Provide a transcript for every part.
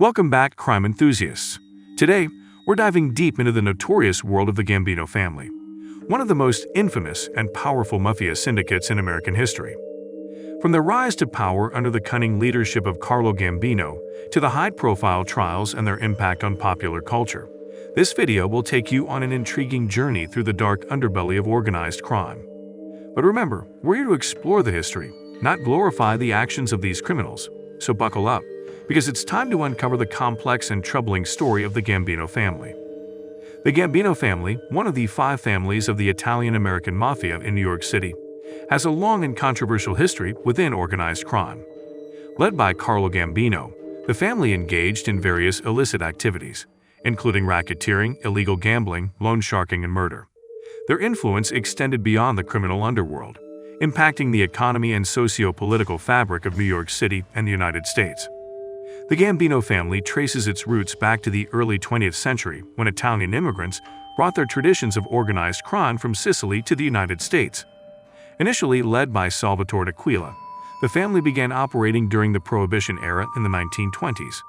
Welcome back, crime enthusiasts. Today, we're diving deep into the notorious world of the Gambino family, one of the most infamous and powerful mafia syndicates in American history. From their rise to power under the cunning leadership of Carlo Gambino to the high-profile trials and their impact on popular culture, this video will take you on an intriguing journey through the dark underbelly of organized crime. But remember, we're here to explore the history, not glorify the actions of these criminals, so buckle up, because it's time to uncover the complex and troubling story of the Gambino family. The Gambino family, one of the 5 families of the Italian-American Mafia in New York City, has a long and controversial history within organized crime. Led by Carlo Gambino, the family engaged in various illicit activities, including racketeering, illegal gambling, loan sharking, and murder. Their influence extended beyond the criminal underworld, impacting the economy and socio-political fabric of New York City and the United States. The Gambino family traces its roots back to the early 20th century when Italian immigrants brought their traditions of organized crime from Sicily to the United States. Initially led by Salvatore D'Aquila, the family began operating during the Prohibition era in the 1920s.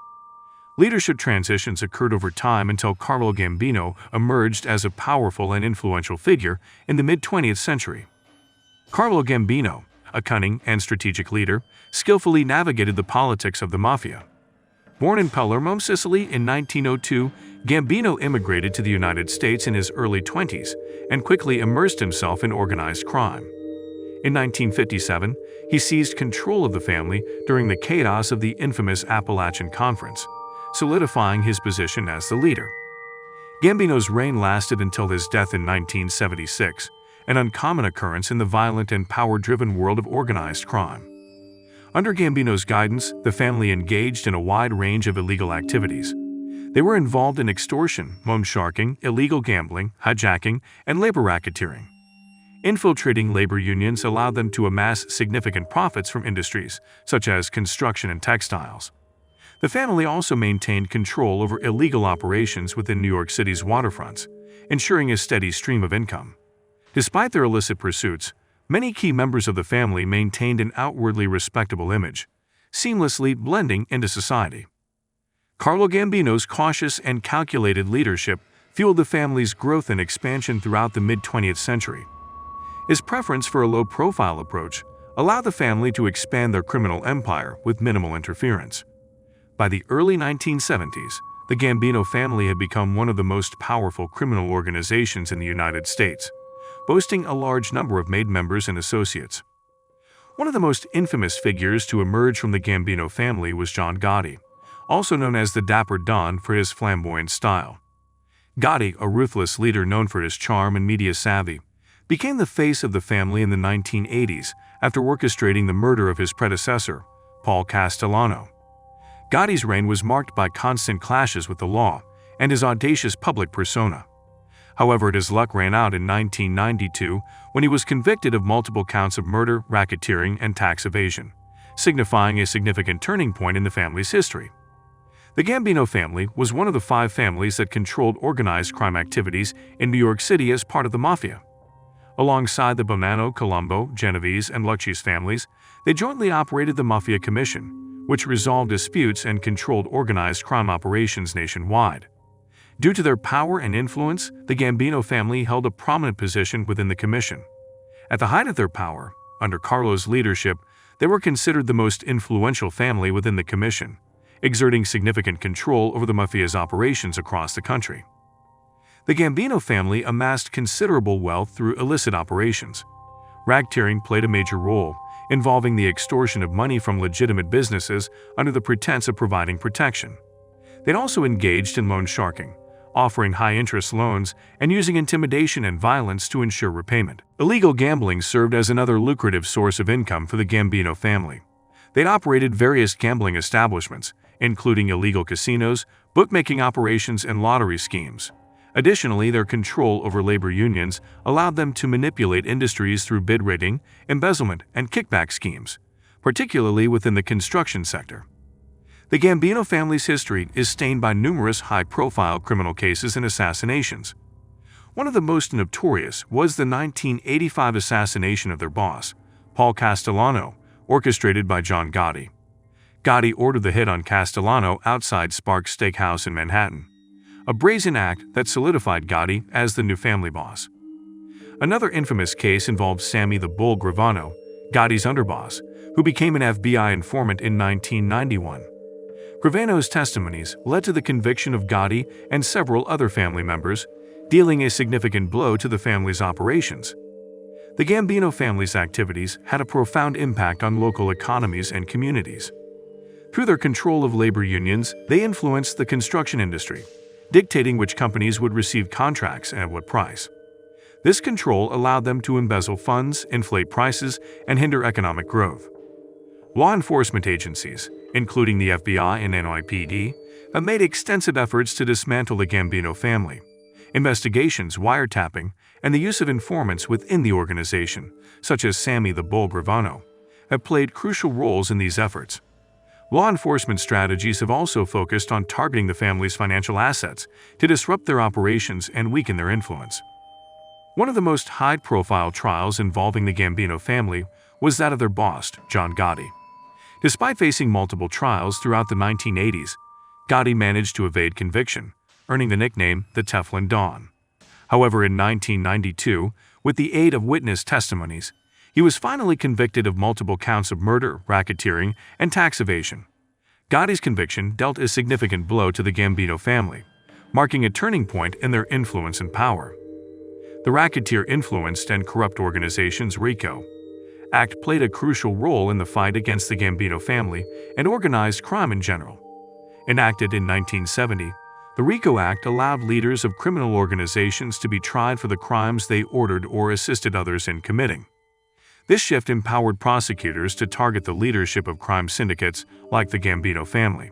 Leadership transitions occurred over time until Carlo Gambino emerged as a powerful and influential figure in the mid-20th century. Carlo Gambino, a cunning and strategic leader, skillfully navigated the politics of the mafia. Born in Palermo, Sicily in 1902, Gambino immigrated to the United States in his early 20s and quickly immersed himself in organized crime. In 1957, he seized control of the family during the chaos of the infamous Appalachian Conference, solidifying his position as the leader. Gambino's reign lasted until his death in 1976, an uncommon occurrence in the violent and power-driven world of organized crime. Under Gambino's guidance, the family engaged in a wide range of illegal activities. They were involved in extortion, loan sharking, illegal gambling, hijacking, and labor racketeering. Infiltrating labor unions allowed them to amass significant profits from industries such as construction and textiles. The family also maintained control over illegal operations within New York City's waterfronts, ensuring a steady stream of income. Despite their illicit pursuits, many key members of the family maintained an outwardly respectable image, seamlessly blending into society. Carlo Gambino's cautious and calculated leadership fueled the family's growth and expansion throughout the mid-20th century. His preference for a low-profile approach allowed the family to expand their criminal empire with minimal interference. By the early 1970s, the Gambino family had become one of the most powerful criminal organizations in the United States, boasting a large number of made members and associates. One of the most infamous figures to emerge from the Gambino family was John Gotti, also known as the Dapper Don for his flamboyant style. Gotti, a ruthless leader known for his charm and media savvy, became the face of the family in the 1980s after orchestrating the murder of his predecessor, Paul Castellano. Gotti's reign was marked by constant clashes with the law and his audacious public persona. However, his luck ran out in 1992 when he was convicted of multiple counts of murder, racketeering, and tax evasion, signifying a significant turning point in the family's history. The Gambino family was one of the 5 families that controlled organized crime activities in New York City as part of the mafia. Alongside the Bonanno, Colombo, Genovese, and Lucchese families, they jointly operated the Mafia Commission, which resolved disputes and controlled organized crime operations nationwide. Due to their power and influence, the Gambino family held a prominent position within the commission. At the height of their power, under Carlo's leadership, they were considered the most influential family within the commission, exerting significant control over the mafia's operations across the country. The Gambino family amassed considerable wealth through illicit operations. Racketeering played a major role, involving the extortion of money from legitimate businesses under the pretense of providing protection. They'd also engaged in loan sharking, offering high-interest loans and using intimidation and violence to ensure repayment. Illegal gambling served as another lucrative source of income for the Gambino family. They'd operated various gambling establishments, including illegal casinos, bookmaking operations, and lottery schemes. Additionally, their control over labor unions allowed them to manipulate industries through bid rigging, embezzlement, and kickback schemes, particularly within the construction sector. The Gambino family's history is stained by numerous high-profile criminal cases and assassinations. One of the most notorious was the 1985 assassination of their boss, Paul Castellano, orchestrated by John Gotti. Gotti ordered the hit on Castellano outside Sparks Steakhouse in Manhattan, a brazen act that solidified Gotti as the new family boss. Another infamous case involved Sammy the Bull Gravano, Gotti's underboss, who became an FBI informant in 1991. Gravano's testimonies led to the conviction of Gotti and several other family members, dealing a significant blow to the family's operations. The Gambino family's activities had a profound impact on local economies and communities. Through their control of labor unions, they influenced the construction industry, dictating which companies would receive contracts and at what price. This control allowed them to embezzle funds, inflate prices, and hinder economic growth. Law enforcement agencies, including the FBI and NYPD, have made extensive efforts to dismantle the Gambino family. Investigations, wiretapping, and the use of informants within the organization, such as Sammy the Bull Gravano, have played crucial roles in these efforts. Law enforcement strategies have also focused on targeting the family's financial assets to disrupt their operations and weaken their influence. One of the most high-profile trials involving the Gambino family was that of their boss, John Gotti. Despite facing multiple trials throughout the 1980s, Gotti managed to evade conviction, earning the nickname the Teflon Don. However, in 1992, with the aid of witness testimonies, he was finally convicted of multiple counts of murder, racketeering, and tax evasion. Gotti's conviction dealt a significant blow to the Gambino family, marking a turning point in their influence and power. The racketeer-influenced and corrupt organization's RICO Act played a crucial role in the fight against the Gambino family and organized crime in general. Enacted in 1970, the RICO Act allowed leaders of criminal organizations to be tried for the crimes they ordered or assisted others in committing. This shift empowered prosecutors to target the leadership of crime syndicates like the Gambino family.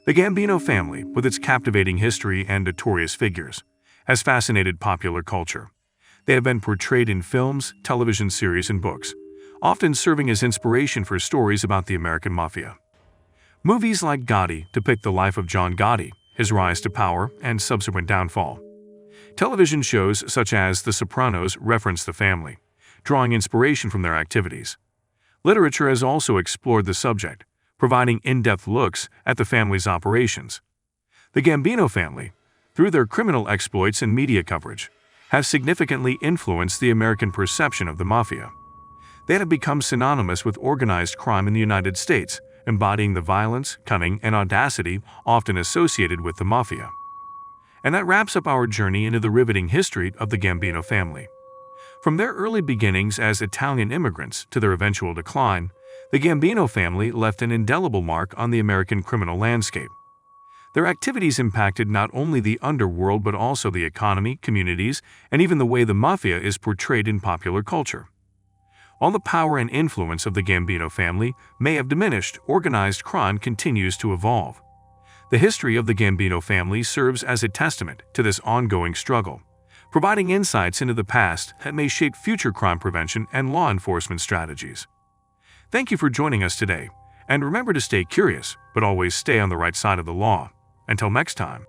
The Gambino family, with its captivating history and notorious figures, has fascinated popular culture. They have been portrayed in films, television series, and books, often serving as inspiration for stories about the American Mafia. Movies like Gotti depict the life of John Gotti, his rise to power, and subsequent downfall. Television shows such as The Sopranos reference the family, drawing inspiration from their activities. Literature has also explored the subject, providing in-depth looks at the family's operations. The Gambino family, through their criminal exploits and media coverage, have significantly influenced the American perception of the Mafia. They have become synonymous with organized crime in the United States, embodying the violence, cunning, and audacity often associated with the Mafia. And that wraps up our journey into the riveting history of the Gambino family. From their early beginnings as Italian immigrants to their eventual decline, the Gambino family left an indelible mark on the American criminal landscape. Their activities impacted not only the underworld but also the economy, communities, and even the way the Mafia is portrayed in popular culture. While the power and influence of the Gambino family may have diminished, organized crime continues to evolve. The history of the Gambino family serves as a testament to this ongoing struggle, providing insights into the past that may shape future crime prevention and law enforcement strategies. Thank you for joining us today, and remember to stay curious, but always stay on the right side of the law. Until next time.